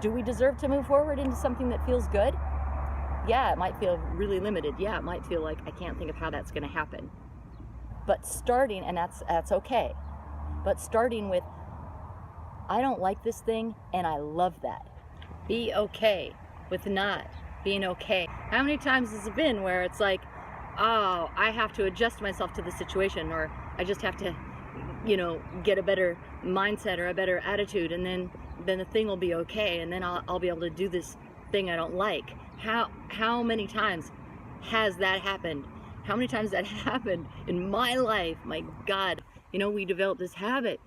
Do we deserve to move forward into something that feels good? Yeah, it might feel really limited. Yeah, it might feel like I can't think of how that's going to happen. But starting, and that's okay. But starting with, I don't like this thing and I love that. Be okay with not being okay. How many times has it been where it's like, oh, I have to adjust myself to the situation, or I just have to, get a better mindset or a better attitude, and then the thing will be okay, and then I'll be able to do this thing I don't like. How many times has that happened? How many times that happened in my life? My God, we develop this habit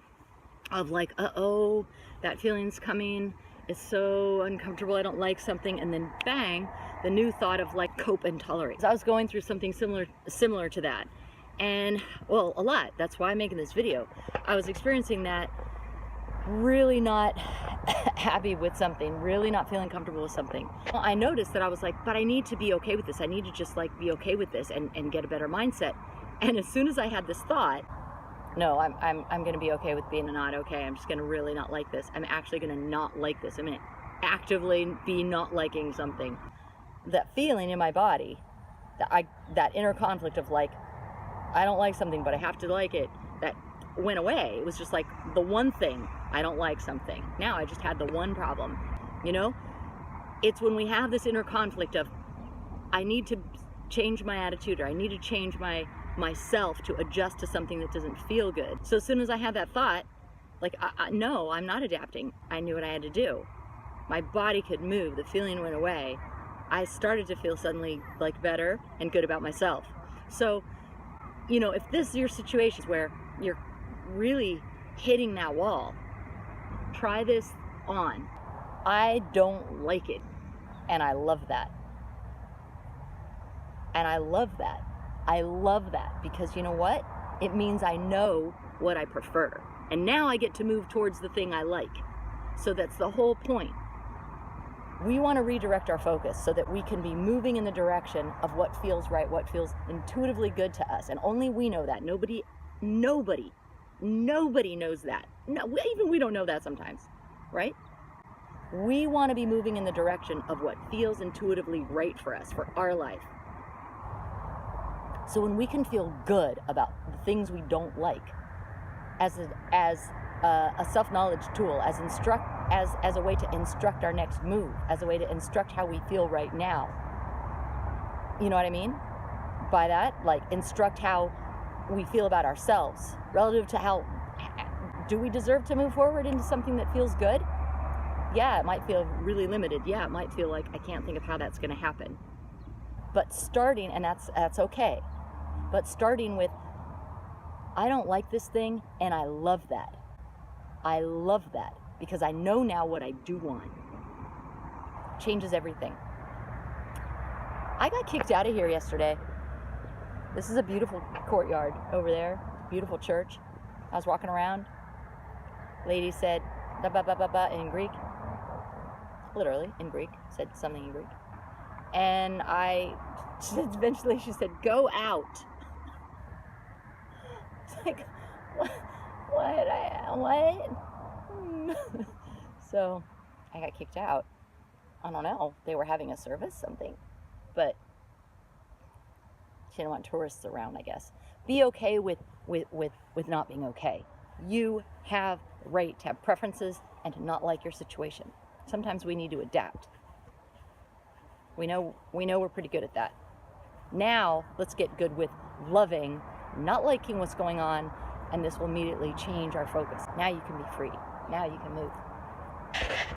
of like, uh-oh, that feeling's coming. It's so uncomfortable. I don't like something. And then bang, the new thought of like cope and tolerate. I was going through something similar to that. And well, a lot. That's why I'm making this video. I was experiencing that, really not happy with something, really not feeling comfortable with something. Well, I noticed that I was like, but I need to be okay with this. I need to just like be okay with this and get a better mindset. And as soon as I had this thought, no, I'm going to be okay with being not okay. I'm just going to really not like this. I'm actually going to not like this. I'm going to actively be not liking something. That feeling in my body, that inner conflict of like, I don't like something, but I have to like it, that went away. It was just like the one thing, I don't like something. Now I just had the one problem, It's when we have this inner conflict of, I need to change my attitude, or I need to change myself to adjust to something that doesn't feel good. So as soon as I had that thought, like, no, I'm not adapting. I knew what I had to do. My body could move. The feeling went away. I started to feel suddenly like better and good about myself. So, if this is your situation where you're really hitting that wall, try this on. I don't like it, and I love that. And I love that. I love that, because you know what? It means I know what I prefer. And now I get to move towards the thing I like. So that's the whole point. We want to redirect our focus so that we can be moving in the direction of what feels right, what feels intuitively good to us. And only we know that. Nobody knows that. No, even we don't know that sometimes, right? We want to be moving in the direction of what feels intuitively right for us, for our life. So when we can feel good about the things we don't like, as a self-knowledge tool, as a way to instruct our next move, as a way to instruct how we feel right now. You know what I mean? By that, like, instruct how we feel about ourselves relative to how, do we deserve to move forward into something that feels good? Yeah, it might feel really limited. Yeah, it might feel like I can't think of how that's going to happen. But starting, and that's okay. But starting with, I don't like this thing and I love that. I love that, because I know now what I do want. Changes everything. I got kicked out of here yesterday. This is a beautiful courtyard over there, beautiful church. I was walking around. Lady said, ba ba ba ba ba, in Greek. Literally, in Greek. Said something in Greek. And eventually she said, go out. It's like, what? So I got kicked out. I don't know. They were having a service, something. But she didn't want tourists around, I guess. Be okay with not being okay. You have the right to have preferences and to not like your situation. Sometimes we need to adapt. We know we're pretty good at that. Now, let's get good with loving, not liking what's going on, and this will immediately change our focus. Now you can be free. Now you can move.